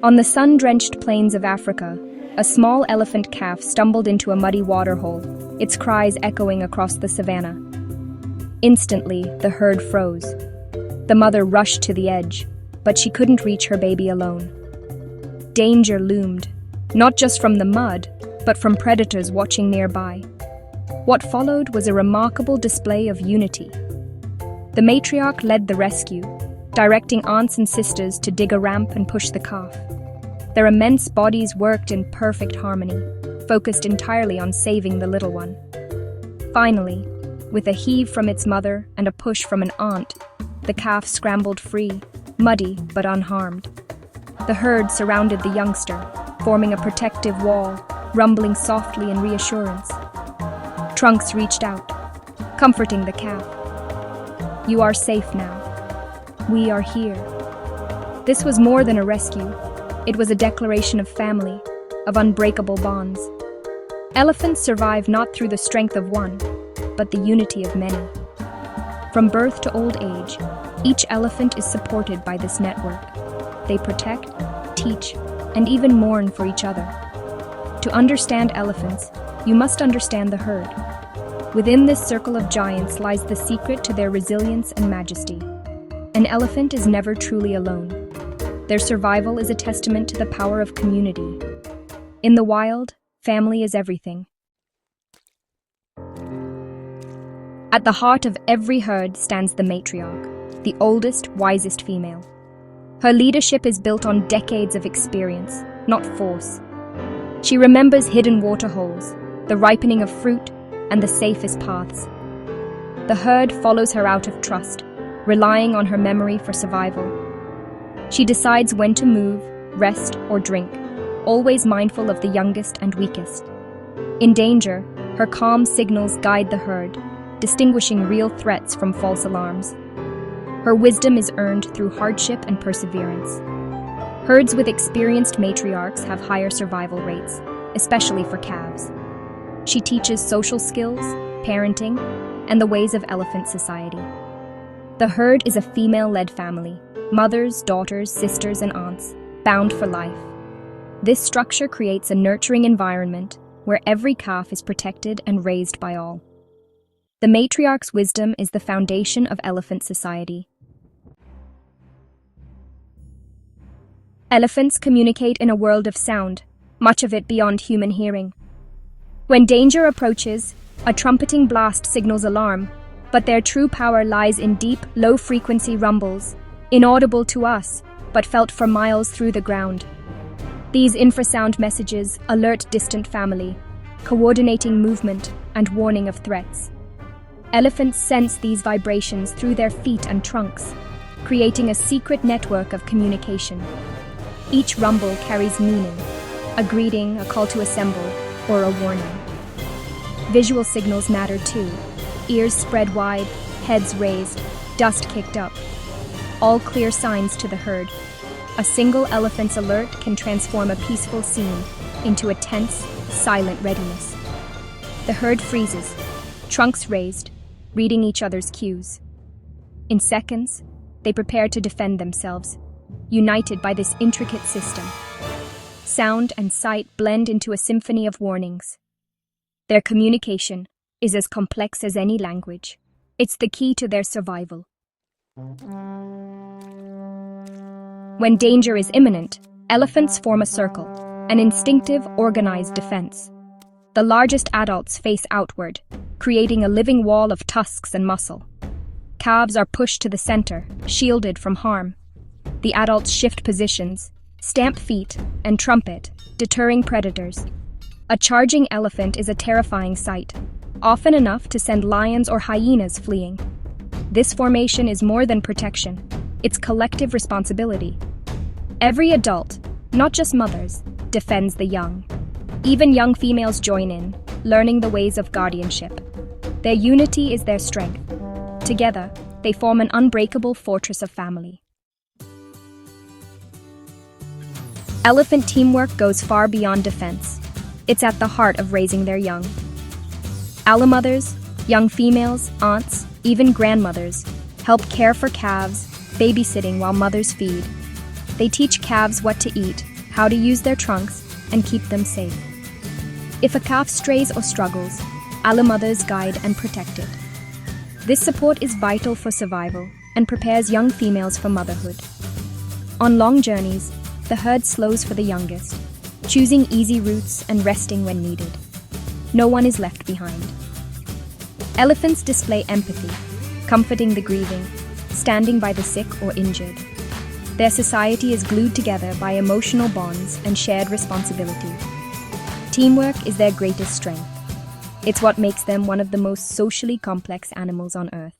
On the sun-drenched plains of Africa, a small elephant calf stumbled into a muddy waterhole, its cries echoing across the savannah. Instantly, the herd froze. The mother rushed to the edge, but she couldn't reach her baby alone. Danger loomed, not just from the mud, but from predators watching nearby. What followed was a remarkable display of unity. The matriarch led the rescue, directing aunts and sisters to dig a ramp and push the calf. Their immense bodies worked in perfect harmony, focused entirely on saving the little one. Finally, with a heave from its mother and a push from an aunt, the calf scrambled free, muddy but unharmed. The herd surrounded the youngster, forming a protective wall, rumbling softly in reassurance. Trunks reached out, comforting the calf. "You are safe now. We are here." This was more than a rescue. It was a declaration of family, of unbreakable bonds. Elephants survive not through the strength of one, but the unity of many. From birth to old age, each elephant is supported by this network. They protect, teach, and even mourn for each other. To understand elephants, you must understand the herd. Within this circle of giants lies the secret to their resilience and majesty. An elephant is never truly alone. Their survival is a testament to the power of community. In the wild, family is everything. At the heart of every herd stands the matriarch, the oldest, wisest female. Her leadership is built on decades of experience, not force. She remembers hidden waterholes, the ripening of fruit, and the safest paths. The herd follows her out of trust, relying on her memory for survival. She decides when to move, rest, or drink, always mindful of the youngest and weakest. In danger, her calm signals guide the herd, distinguishing real threats from false alarms. Her wisdom is earned through hardship and perseverance. Herds with experienced matriarchs have higher survival rates, especially for calves. She teaches social skills, parenting, and the ways of elephant society. The herd is a female-led family, mothers, daughters, sisters, and aunts, bound for life. This structure creates a nurturing environment where every calf is protected and raised by all. The matriarch's wisdom is the foundation of elephant society. Elephants communicate in a world of sound, much of it beyond human hearing. When danger approaches, a trumpeting blast signals alarm, but their true power lies in deep, low-frequency rumbles, inaudible to us, but felt for miles through the ground. These infrasound messages alert distant family, coordinating movement and warning of threats. Elephants sense these vibrations through their feet and trunks, creating a secret network of communication. Each rumble carries meaning, a greeting, a call to assemble, or a warning. Visual signals matter too. Ears spread wide, heads raised, dust kicked up. All clear signs to the herd. A single elephant's alert can transform a peaceful scene into a tense, silent readiness. The herd freezes, trunks raised, reading each other's cues. In seconds, they prepare to defend themselves, united by this intricate system. Sound and sight blend into a symphony of warnings. Their communication is as complex as any language. It's the key to their survival. When danger is imminent, elephants form a circle, an instinctive, organized defense. The largest adults face outward, creating a living wall of tusks and muscle. Calves are pushed to the center, shielded from harm. The adults shift positions, stamp feet, and trumpet, deterring predators. A charging elephant is a terrifying sight, often enough to send lions or hyenas fleeing. This formation is more than protection, it's collective responsibility. Every adult, not just mothers, defends the young. Even young females join in, learning the ways of guardianship. Their unity is their strength. Together, they form an unbreakable fortress of family. Elephant teamwork goes far beyond defense. It's at the heart of raising their young. Alamothers, young females, aunts, even grandmothers help care for calves, babysitting while mothers feed. They teach calves what to eat, how to use their trunks, and keep them safe. If a calf strays or struggles, other mothers guide and protect it. This support is vital for survival and prepares young females for motherhood. On long journeys, the herd slows for the youngest, choosing easy routes and resting when needed. No one is left behind. Elephants display empathy, comforting the grieving, standing by the sick or injured. Their society is glued together by emotional bonds and shared responsibility. Teamwork is their greatest strength. It's what makes them one of the most socially complex animals on Earth.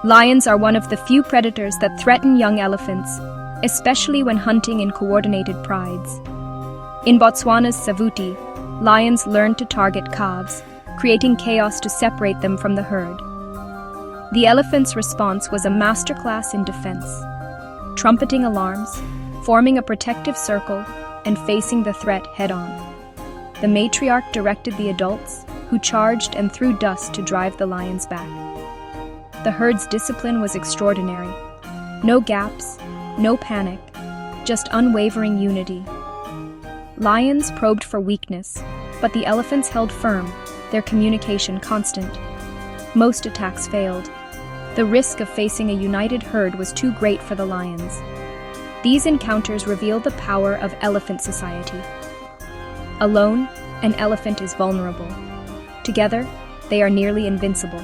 Lions are one of the few predators that threaten young elephants, especially when hunting in coordinated prides. In Botswana's Savuti, lions learned to target calves, creating chaos to separate them from the herd. The elephant's response was a masterclass in defense, trumpeting alarms, forming a protective circle, and facing the threat head-on. The matriarch directed the adults, who charged and threw dust to drive the lions back. The herd's discipline was extraordinary. No gaps, no panic, just unwavering unity. Lions probed for weakness, but the elephants held firm, their communication constant. Most attacks failed. The risk of facing a united herd was too great for the lions. These encounters reveal the power of elephant society. Alone, an elephant is vulnerable. Together, they are nearly invincible.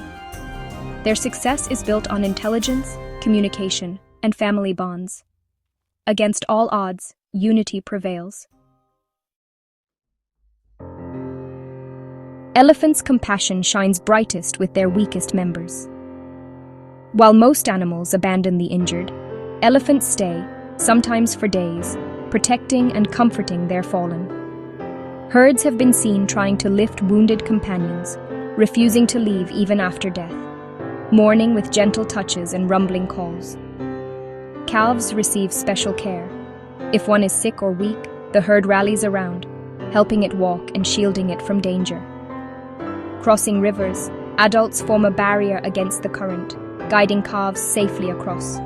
Their success is built on intelligence, communication, and family bonds. Against all odds, unity prevails. Elephants' compassion shines brightest with their weakest members. While most animals abandon the injured, elephants stay, sometimes for days, protecting and comforting their fallen. Herds have been seen trying to lift wounded companions, refusing to leave even after death, mourning with gentle touches and rumbling calls. Calves receive special care. If one is sick or weak, the herd rallies around, helping it walk and shielding it from danger. Crossing rivers, adults form a barrier against the current, guiding calves safely across.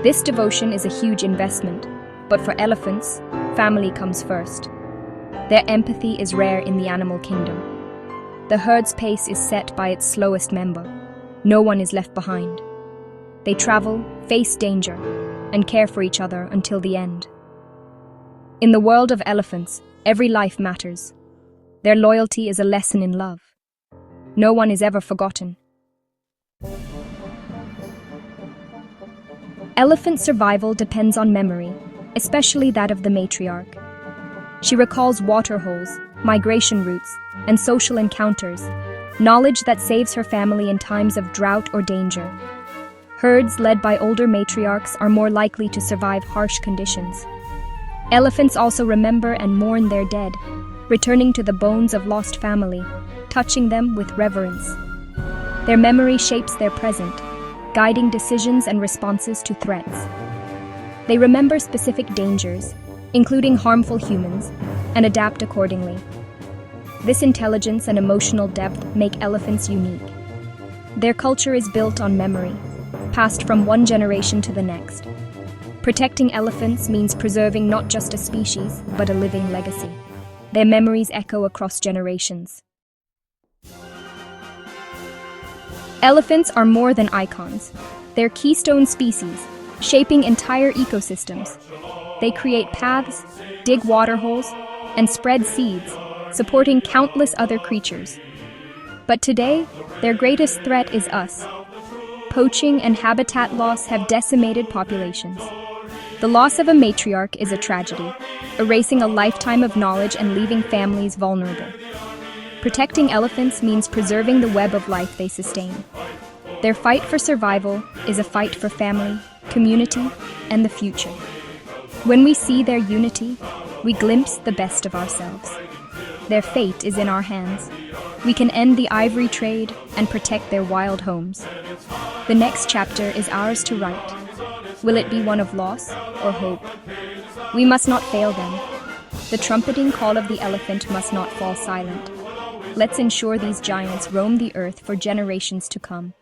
This devotion is a huge investment, but for elephants, family comes first. Their empathy is rare in the animal kingdom. The herd's pace is set by its slowest member. No one is left behind. They travel, face danger, and care for each other until the end. In the world of elephants, every life matters. Their loyalty is a lesson in love. No one is ever forgotten. Elephant survival depends on memory, especially that of the matriarch. She recalls water holes, migration routes, and social encounters, knowledge that saves her family in times of drought or danger. Herds led by older matriarchs are more likely to survive harsh conditions. Elephants also remember and mourn their dead, returning to the bones of lost family, touching them with reverence. Their memory shapes their present, guiding decisions and responses to threats. They remember specific dangers, including harmful humans, and adapt accordingly. This intelligence and emotional depth make elephants unique. Their culture is built on memory, passed from one generation to the next. Protecting elephants means preserving not just a species, but a living legacy. Their memories echo across generations. Elephants are more than icons. They're keystone species, shaping entire ecosystems. They create paths, dig water holes, and spread seeds, supporting countless other creatures. But today, their greatest threat is us. Poaching and habitat loss have decimated populations. The loss of a matriarch is a tragedy, erasing a lifetime of knowledge and leaving families vulnerable. Protecting elephants means preserving the web of life they sustain. Their fight for survival is a fight for family, community, and the future. When we see their unity, we glimpse the best of ourselves. Their fate is in our hands. We can end the ivory trade and protect their wild homes. The next chapter is ours to write. Will it be one of loss or hope? We must not fail them. The trumpeting call of the elephant must not fall silent. Let's ensure these giants roam the earth for generations to come.